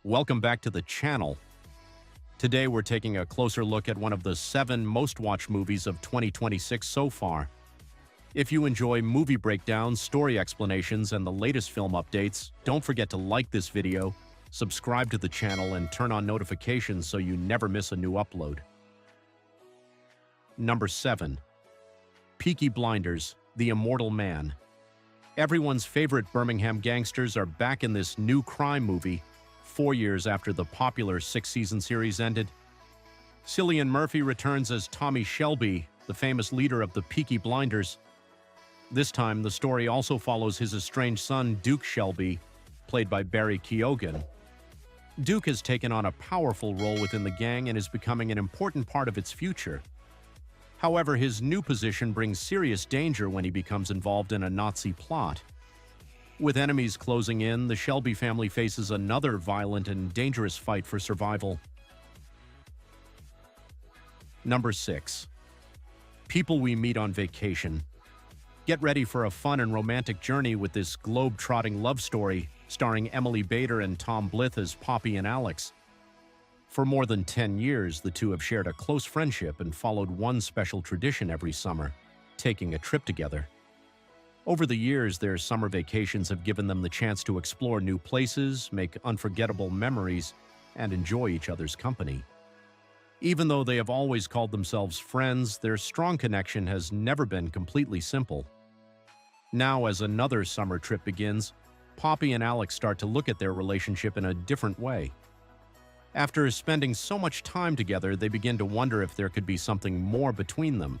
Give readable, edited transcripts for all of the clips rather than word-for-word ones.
Welcome back to the channel. Today we're taking a closer look at one of the 7 most-watched movies of 2026 so far. If you enjoy movie breakdowns, story explanations, and the latest film updates, don't forget to like this video, subscribe to the channel, and turn on notifications so you never miss a new upload. Number 7. Peaky Blinders, The Immortal Man. Everyone's favorite Birmingham gangsters are back in this new crime movie, 4 years after the popular 6-season series ended. Cillian Murphy returns as Tommy Shelby, the famous leader of the Peaky Blinders. This time, the story also follows his estranged son, Duke Shelby, played by Barry Keoghan. Duke has taken on a powerful role within the gang and is becoming an important part of its future. However, his new position brings serious danger when he becomes involved in a Nazi plot. With enemies closing in, the Shelby family faces another violent and dangerous fight for survival. Number 6. People We Meet on Vacation. Get ready for a fun and romantic journey with this globe-trotting love story starring Emily Bader and Tom Blyth as Poppy and Alex. For more than 10 years, the two have shared a close friendship and followed one special tradition every summer, taking a trip together. Over the years, their summer vacations have given them the chance to explore new places, make unforgettable memories, and enjoy each other's company. Even though they have always called themselves friends, their strong connection has never been completely simple. Now, as another summer trip begins, Poppy and Alex start to look at their relationship in a different way. After spending so much time together, they begin to wonder if there could be something more between them.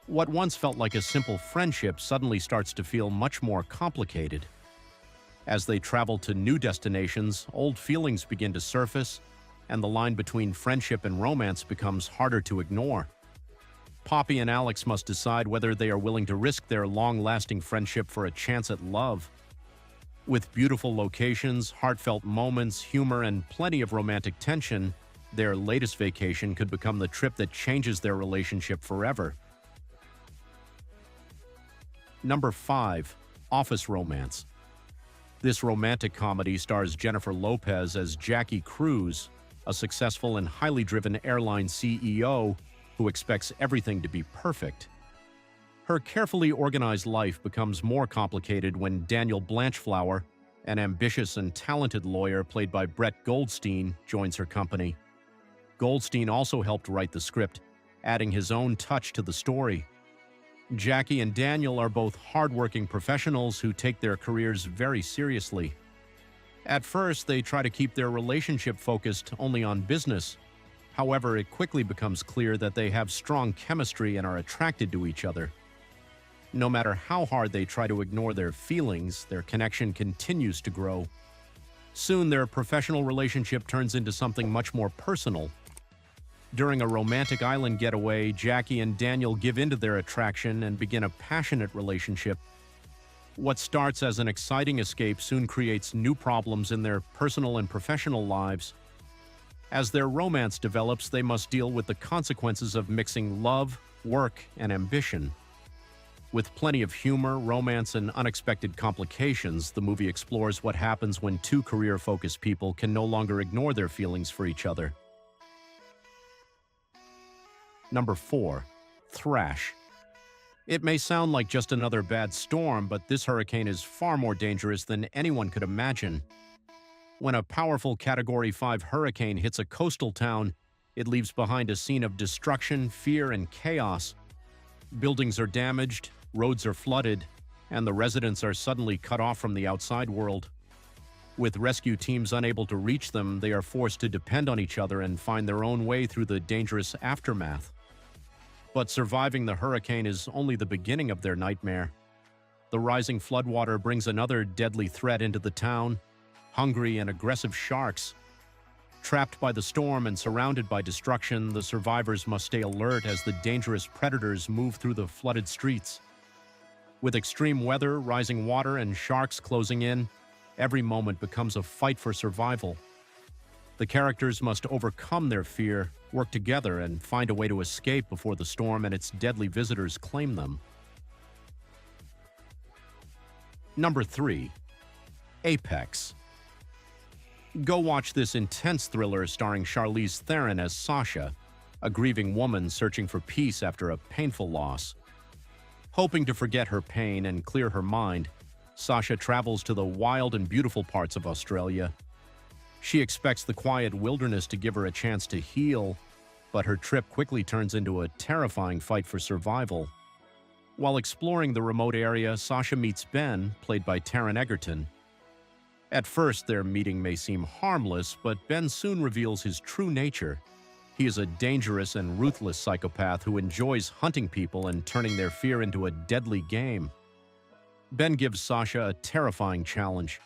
What once felt like a simple friendship suddenly starts to feel much more complicated. As they travel to new destinations, old feelings begin to surface, and the line between friendship and romance becomes harder to ignore. Poppy and Alex must decide whether they are willing to risk their long-lasting friendship for a chance at love. With beautiful locations, heartfelt moments, humor, and plenty of romantic tension, their latest vacation could become the trip that changes their relationship forever. Number 5. Office Romance. This romantic comedy stars Jennifer Lopez as Jackie Cruz, a successful and highly driven airline CEO who expects everything to be perfect. Her carefully organized life becomes more complicated when Daniel Blanchflower, an ambitious and talented lawyer played by Brett Goldstein, joins her company. Goldstein also helped write the script, adding his own touch to the story. Jackie and Daniel are both hardworking professionals who take their careers very seriously. At first, they try to keep their relationship focused only on business. However, it quickly becomes clear that they have strong chemistry and are attracted to each other. No matter how hard they try to ignore their feelings, their connection continues to grow. Soon, their professional relationship turns into something much more personal. During a romantic island getaway, Jackie and Daniel give in to their attraction and begin a passionate relationship. What starts as an exciting escape soon creates new problems in their personal and professional lives. As their romance develops, they must deal with the consequences of mixing love, work, and ambition. With plenty of humor, romance, and unexpected complications, the movie explores what happens when two career-focused people can no longer ignore their feelings for each other. Number 4. Thrash. It may sound like just another bad storm, but this hurricane is far more dangerous than anyone could imagine. When a powerful Category 5 hurricane hits a coastal town, it leaves behind a scene of destruction, fear, and chaos. Buildings are damaged, roads are flooded, and the residents are suddenly cut off from the outside world. With rescue teams unable to reach them, they are forced to depend on each other and find their own way through the dangerous aftermath. But surviving the hurricane is only the beginning of their nightmare. The rising floodwater brings another deadly threat into the town: hungry and aggressive sharks. Trapped by the storm and surrounded by destruction, the survivors must stay alert as the dangerous predators move through the flooded streets. With extreme weather, rising water, and sharks closing in, every moment becomes a fight for survival. The characters must overcome their fear, work together, and find a way to escape before the storm and its deadly visitors claim them. Number 3. Apex. Go watch this intense thriller starring Charlize Theron as Sasha, a grieving woman searching for peace after a painful loss. Hoping to forget her pain and clear her mind, Sasha travels to the wild and beautiful parts of Australia. She expects the quiet wilderness to give her a chance to heal, but her trip quickly turns into a terrifying fight for survival. While exploring the remote area, Sasha meets Ben, played by Taron Egerton. At first, their meeting may seem harmless, but Ben soon reveals his true nature. He is a dangerous and ruthless psychopath who enjoys hunting people and turning their fear into a deadly game. Ben gives Sasha a terrifying challenge.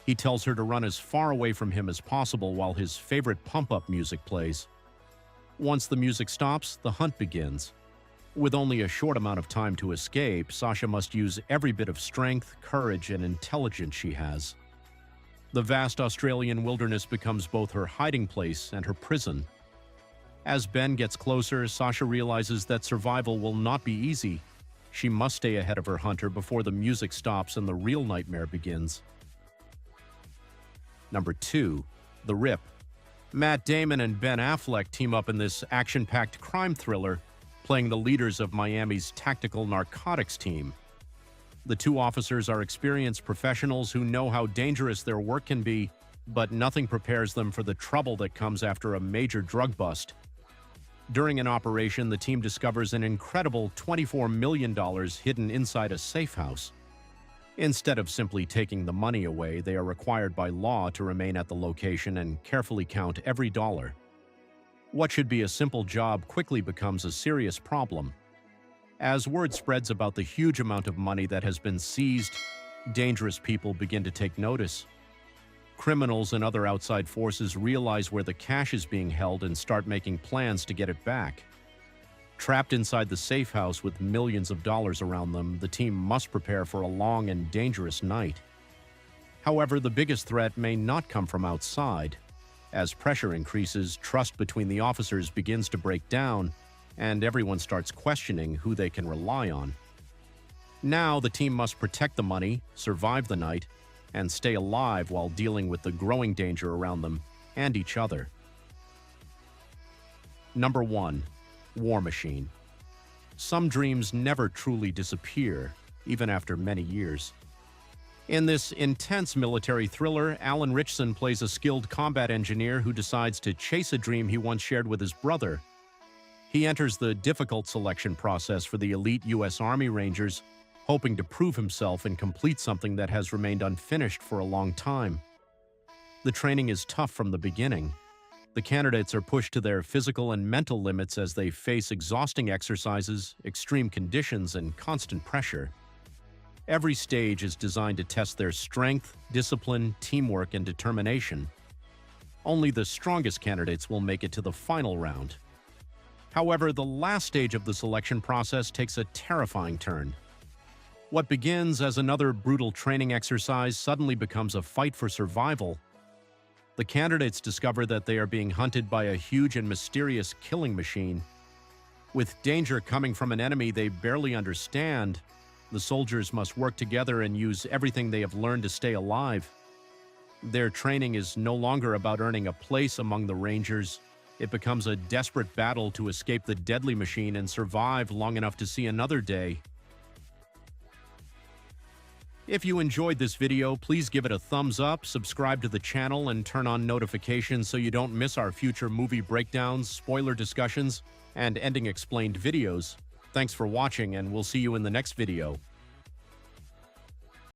He tells her to run as far away from him as possible while his favorite pump-up music plays. Once the music stops, the hunt begins. With only a short amount of time to escape, Sasha must use every bit of strength, courage, and intelligence she has. The vast Australian wilderness becomes both her hiding place and her prison. As Ben gets closer, Sasha realizes that survival will not be easy. She must stay ahead of her hunter before the music stops and the real nightmare begins. Number 2. The Rip. Matt Damon and Ben Affleck team up in this action-packed crime thriller, playing the leaders of Miami's tactical narcotics team. The two officers are experienced professionals who know how dangerous their work can be, but nothing prepares them for the trouble that comes after a major drug bust. During an operation, the team discovers an incredible $24 million hidden inside a safe house. Instead of simply taking the money away, they are required by law to remain at the location and carefully count every dollar. What should be a simple job quickly becomes a serious problem. As word spreads about the huge amount of money that has been seized, dangerous people begin to take notice. Criminals and other outside forces realize where the cash is being held and start making plans to get it back. Trapped inside the safe house with millions of dollars around them, the team must prepare for a long and dangerous night. However, the biggest threat may not come from outside. As pressure increases, trust between the officers begins to break down, and everyone starts questioning who they can rely on. Now, the team must protect the money, survive the night, and stay alive while dealing with the growing danger around them and each other. Number 1. War Machine. Some dreams never truly disappear, even after many years. In this intense military thriller, Alan Ritchson plays a skilled combat engineer who decides to chase a dream he once shared with his brother. He enters the difficult selection process for the elite U.S. Army Rangers, hoping to prove himself and complete something that has remained unfinished for a long time. The training is tough from the beginning. The candidates are pushed to their physical and mental limits as they face exhausting exercises, extreme conditions, and constant pressure. Every stage is designed to test their strength, discipline, teamwork, and determination. Only the strongest candidates will make it to the final round. However, the last stage of the selection process takes a terrifying turn. What begins as another brutal training exercise suddenly becomes a fight for survival. The candidates discover that they are being hunted by a huge and mysterious killing machine. With danger coming from an enemy they barely understand, the soldiers must work together and use everything they have learned to stay alive. Their training is no longer about earning a place among the Rangers. It becomes a desperate battle to escape the deadly machine and survive long enough to see another day. If you enjoyed this video, please give it a thumbs up, subscribe to the channel, and turn on notifications so you don't miss our future movie breakdowns, spoiler discussions, and ending explained videos. Thanks for watching, and we'll see you in the next video.